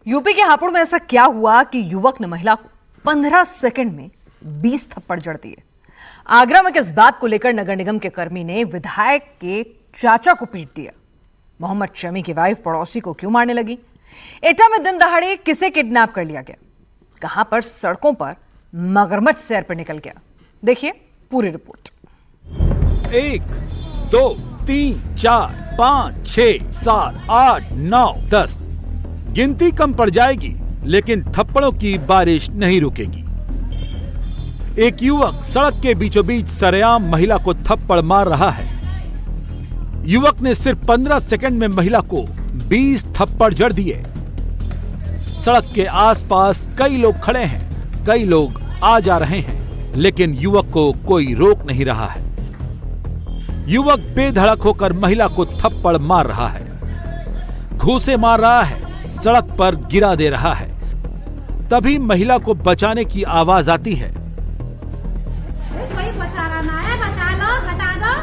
UP के हापुड़ में ऐसा क्या हुआ कि युवक ने महिला को 15 सेकंड में 20 थप्पड़ जड़ दिए। आगरा में किस बात को लेकर नगर निगम के कर्मी ने विधायक के चाचा को पीट दिया। मोहम्मद शमी की वाइफ पड़ोसी को क्यों मारने लगी। एटा में दिन दहाड़े किसे किडनैप कर लिया गया, कहां पर सड़कों पर मगरमच्छ सैर पर निकल गया। देखिए पूरी रिपोर्ट। 1 2 3 4 5 6 7 8 9 10 गिनती कम पड़ जाएगी, लेकिन थप्पड़ों की बारिश नहीं रुकेगी। एक युवक सड़क के बीचों बीच सरेआम महिला को थप्पड़ मार रहा है। युवक ने सिर्फ 15 सेकंड में महिला को 20 थप्पड़ जड़ दिए। सड़क के आसपास कई लोग खड़े हैं, कई लोग आ जा रहे हैं, लेकिन युवक को कोई रोक नहीं रहा है। युवक बेधड़क होकर महिला को थप्पड़ मार रहा है, घूंसे मार रहा है, सड़क पर गिरा दे रहा है। तभी महिला को बचाने की आवाज आती है। कोई बचा रहा है, बचा लो, हटा दो।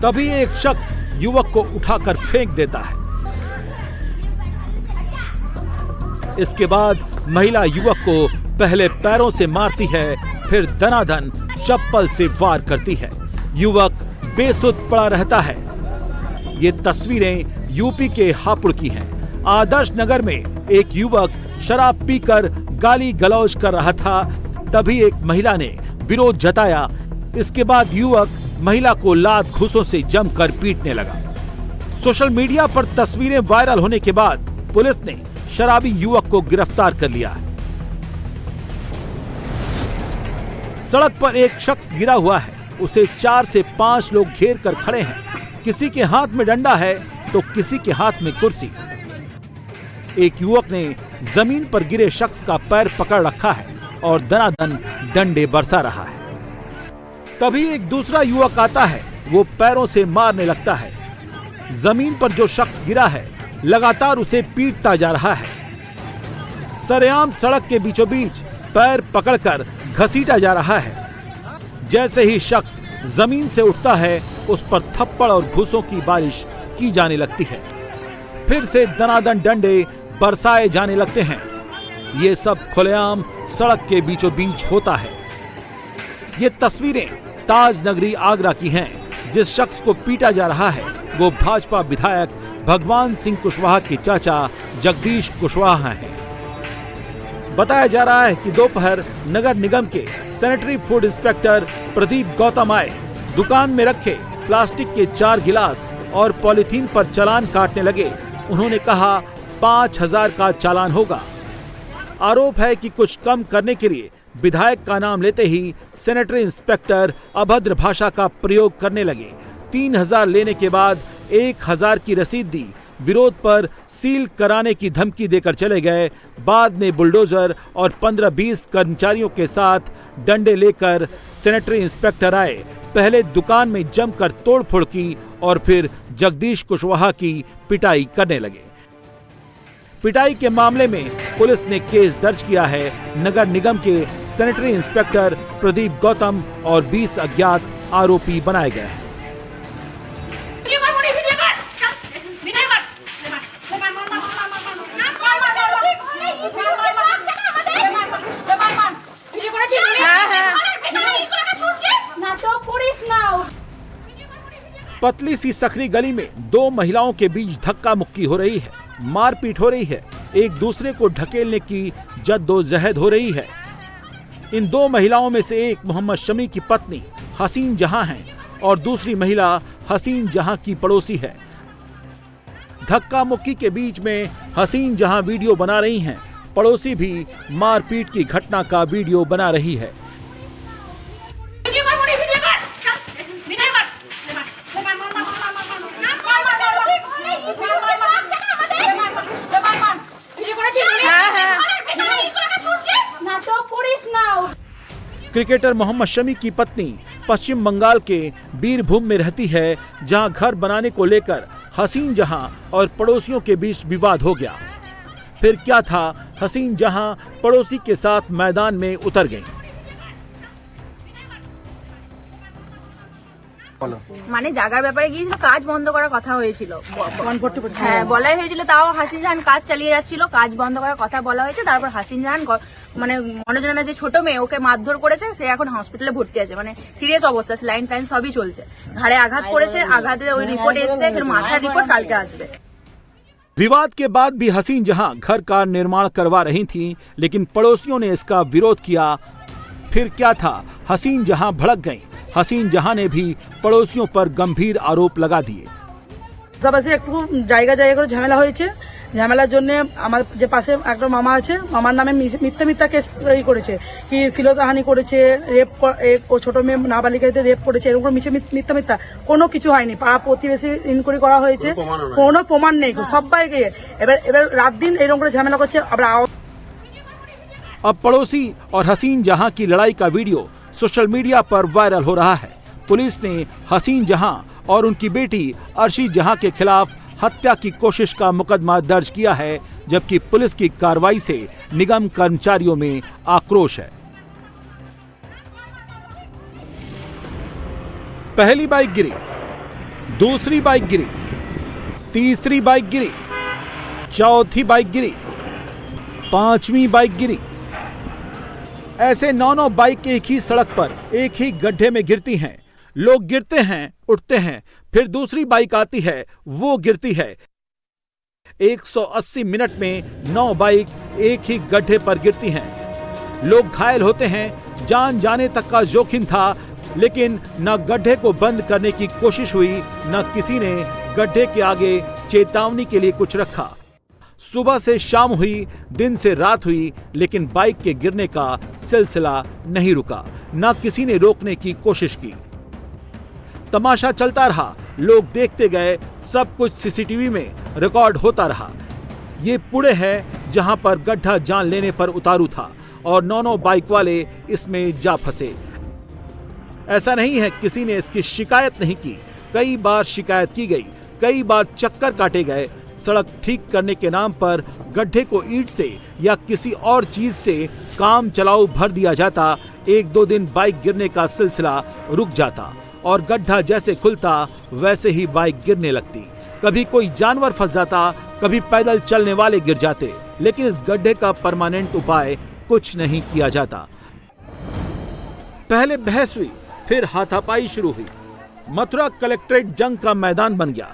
तभी एक शख्स युवक को उठाकर फेंक देता है। इसके बाद महिला युवक को पहले पैरों से मारती है, फिर दनादन चप्पल से वार करती है। युवक बेसुध पड़ा रहता है। ये तस्वीरें यूपी के हापुड़ की हैं। आदर्श नगर में एक युवक शराब पीकर गाली गलौज कर रहा था, तभी एक महिला ने विरोध जताया। इसके बाद युवक महिला को लात घूंसों से जमकर पीटने लगा। सोशल मीडिया पर तस्वीरें वायरल होने के बाद पुलिस ने शराबी युवक को गिरफ्तार कर लिया है। सड़क पर एक शख्स गिरा हुआ है, उसे 4 से 5 लोग घेर कर खड़े हैं। किसी के हाथ में डंडा है तो किसी के हाथ में कुर्सी। एक युवक ने जमीन पर गिरे शख्स का पैर पकड़ रखा है और दनादन डंडे बरसा रहा है। तभी एक दूसरा युवक आता है, वो पैरों से मारने लगता है। जमीन पर जो शख्स गिरा है लगातार उसे पीटता जा रहा है। सरेआम सड़क के बीचों बीच पैर पकड़कर घसीटा जा रहा है। जैसे ही शख्स जमीन से उठता है, उस पर थप्पड़ और घूंसों की बारिश की जाने लगती है। फिर से दनादन डंडे बरसाए जाने लगते हैं। ये सब खुलेआम सड़क के बीचों बीच होता है। ये तस्वीरें ताज नगरी आगरा की हैं। जिस शख्स को पीटा जा रहा है वो भाजपा विधायक भगवान सिंह कुशवाहा के चाचा जगदीश कुशवाहा हैं। बताया जा रहा है कि दोपहर नगर निगम के sanitary food inspector Pradeep Gautam आए। दुकान में रखे प्लास्टिक के 4 गिलास और पॉलीथीन पर चालान काटने लगे। उन्होंने कहा 5000 का चालान होगा। आरोप है कि कुछ कम करने के लिए विधायक का नाम लेते ही सैनिटरी इंस्पेक्टर अभद्र भाषा का प्रयोग करने लगे। 3000 लेने के बाद 1000 की रसीद दी। विरोध पर सील कराने की धमकी देकर चले गए। बाद में बुलडोजर और 15-20 कर्मचारियों के साथ डंडे लेकर सैनिटरी इंस्पेक्टर आए। पहले दुकान में जमकर तोड़फोड़ की और फिर जगदीश कुशवाहा की पिटाई करने लगे। पिटाई के मामले में पुलिस ने केस दर्ज किया है। नगर निगम के सैनिटरी इंस्पेक्टर प्रदीप गौतम और 20 अज्ञात आरोपी बनाए गए हैं। पतली सी सकरी गली में 2 महिलाओं के बीच धक्का मुक्की हो रही है, मारपीट हो रही है, एक दूसरे को ढकेलने की जद्दोजहद हो रही है। इन 2 महिलाओं में से एक मोहम्मद शमी की पत्नी हसीन जहां है और दूसरी महिला हसीन जहां की पड़ोसी है। धक्का मुक्की के बीच में हसीन जहां वीडियो बना रही हैं, पड़ोसी भी मारपीट की घटना का वीडियो बना रही है। क्रिकेटर मोहम्मद शमी की पत्नी पश्चिम बंगाल के बीरभूम में रहती है, जहां घर बनाने को लेकर हसीन जहां और पड़ोसियों के बीच विवाद हो गया। फिर क्या था, हसीन जहां पड़ोसी के साथ मैदान में उतर गई। মানে জায়গার ব্যাপারে গিয়েছিল, কাজ বন্ধ করার কথা হয়েছিল। হ্যাঁ বলাই হয়েছিল, তাও হাসিন জাহান কাজ চালিয়ে যাচ্ছিল, কাজ বন্ধ করার কথা বলা হয়েছে। তারপর হাসিন জাহান মানে মনোজ রানা যে ছোট মেয়ে ওকে মারধর করেছে, সে এখন হসপিটালে ভর্তি আছে, মানে সিরিয়াস অবস্থা, লাইন টাইন সবই চলছে। ঘাড়ে আঘাত করেছে, আঘাতে ওই রিপোর্ট এসছে, फिर মাথার রিপোর্ট কালকে আসবে। विवाद के बाद भी हसीन जहां घर का निर्माण करवा रही थीं, लेकिन पड़ोसियों ने इसका विरोध किया। फिर क्या था, हसीन जहां भड़क गईं। हसीन जहां ने भी पड़ोसियों पर गंभीर आरोप लगा दिए। পাশাপাশি একটু জায়গা করে ঝামেলা হয়েছে। ঝামেলার জন্য আমার যে পাশে একটা মামা আছে, মামার নামে মিথ্যা কেস করেছে, কি শ্লীলতাহানি করেছে, রেপ, ও ছোট মেয়ে নাবালিকাদের রেপ করেছে, এরকম মিথ্যা কোনো কিছু হয়নি। পাড়া প্রতিবেশী ইনকোয়ারি করা হয়েছে, কোনো প্রমাণ নেই সবাইকে। এবার রাত দিন এরকম করে ঝামেলা করছে। अब पड़ोसी और हसीन जहां की लड़ाई का वीडियो सोशल मीडिया पर वायरल हो रहा है। पुलिस ने हसीन जहां और उनकी बेटी अर्शी जहां के खिलाफ हत्या की कोशिश का मुकदमा दर्ज किया है, जबकि पुलिस की कार्रवाई से निगम कर्मचारियों में आक्रोश है। पहली बाइक गिरी, दूसरी बाइक गिरी, तीसरी बाइक गिरी, चौथी बाइक गिरी, पांचवी बाइक गिरी। ऐसे 9 बाइक एक ही सड़क पर एक ही गड्ढे में गिरती हैं। लोग गिरते हैं, उठते हैं, फिर दूसरी बाइक आती है, वो गिरती है। 180 मिनट में 9 बाइक एक ही गड्ढे पर गिरती हैं। लोग घायल होते हैं, जान जाने तक का जोखिम था, लेकिन न गड्ढे को बंद करने की कोशिश हुई, न किसी ने गड्ढे के आगे चेतावनी के लिए कुछ रखा। सुबह से शाम हुई, दिन से रात हुई, लेकिन बाइक के गिरने का सिलसिला नहीं रुका। न किसी ने रोकने की कोशिश की। तमाशा चलता रहा, लोग देखते गए, सब कुछ सीसीटीवी में रिकॉर्ड होता रहा। ये पुणे है जहां पर गड्ढा जान लेने पर उतारू था और 9 बाइक वाले इसमें जा फंसे। ऐसा नहीं है किसी ने इसकी शिकायत नहीं की, कई बार शिकायत की गई, कई बार चक्कर काटे गए। सड़क ठीक करने के नाम पर गड्ढे को ईंट से या किसी और चीज से काम चलाऊ भर दिया जाता। 1-2 दिन बाइक गिरने का सिलसिला रुक जाता और गड्ढा जैसे खुलता वैसे ही बाइक गिरने लगती। कभी कोई जानवर फंस जाता, कभी पैदल चलने वाले गिर जाते, लेकिन इस गड्ढे का परमानेंट उपाय कुछ नहीं किया जाता। पहले बहस हुई, फिर हाथापाई शुरू हुई। मथुरा कलेक्ट्रेट जंग का मैदान बन गया।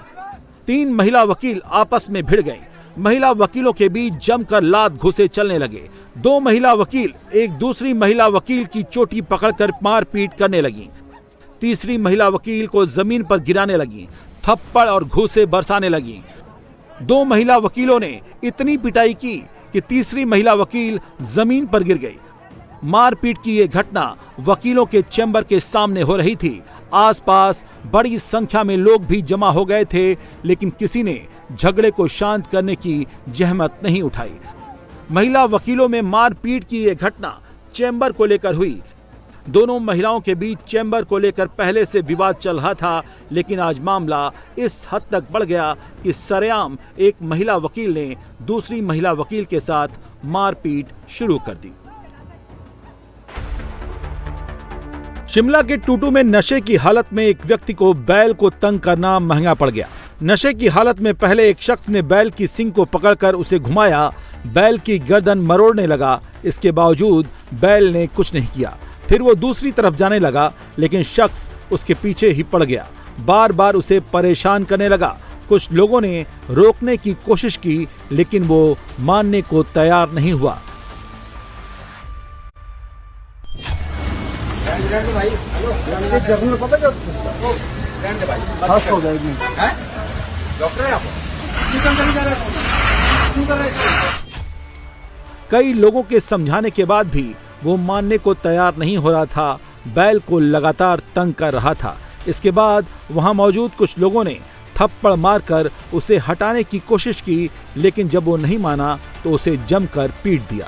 3 महिला वकील आपस में भिड़ गए। महिला वकीलों के बीच जमकर लात घुसे चलने लगे। 2 महिला वकील एक दूसरी महिला वकील की चोटी पकड़कर मारपीट करने लगी। तीसरी महिला वकील को जमीन पर गिराने लगी, थप्पड़ और घूंसे बरसाने लगी। 2 महिला वकीलों ने इतनी पिटाई की कि तीसरी महिला वकील जमीन पर गिर गई। मारपीट की ये घटना वकीलों के चैम्बर के सामने हो रही थी। आसपास बड़ी संख्या में लोग भी जमा हो गए थे, लेकिन किसी ने झगड़े को शांत करने की जहमत नहीं उठाई। महिला वकीलों में मारपीट की ये घटना चैम्बर को लेकर हुई। दोनों महिलाओं के बीच चैम्बर को लेकर पहले से विवाद चल रहा था, लेकिन आज मामला इस हद तक बढ़ गया कि सरेआम एक महिला वकील ने दूसरी महिला वकील के साथ मारपीट शुरू कर दी। शिमला के टूटू में नशे की हालत में एक व्यक्ति को बैल को तंग करना महंगा पड़ गया। नशे की हालत में पहले एक शख्स ने बैल की सींग को पकड़कर उसे घुमाया, बैल की गर्दन मरोड़ने लगा। इसके बावजूद बैल ने कुछ नहीं किया। फिर वो दूसरी तरफ जाने लगा, लेकिन शख्स उसके पीछे ही पड़ गया। बार बार उसे परेशान करने लगा। कुछ लोगों ने रोकने की कोशिश की, लेकिन वो मानने को तैयार नहीं हुआ। कई लोगों के समझाने के बाद भी वो मानने को तैयार नहीं हो रहा था। बैल को लगातार तंग कर रहा था। इसके बाद वहां मौजूद कुछ लोगों ने थप्पड़ मारकर उसे हटाने की कोशिश की, लेकिन जब वो नहीं माना तो उसे जमकर पीट दिया।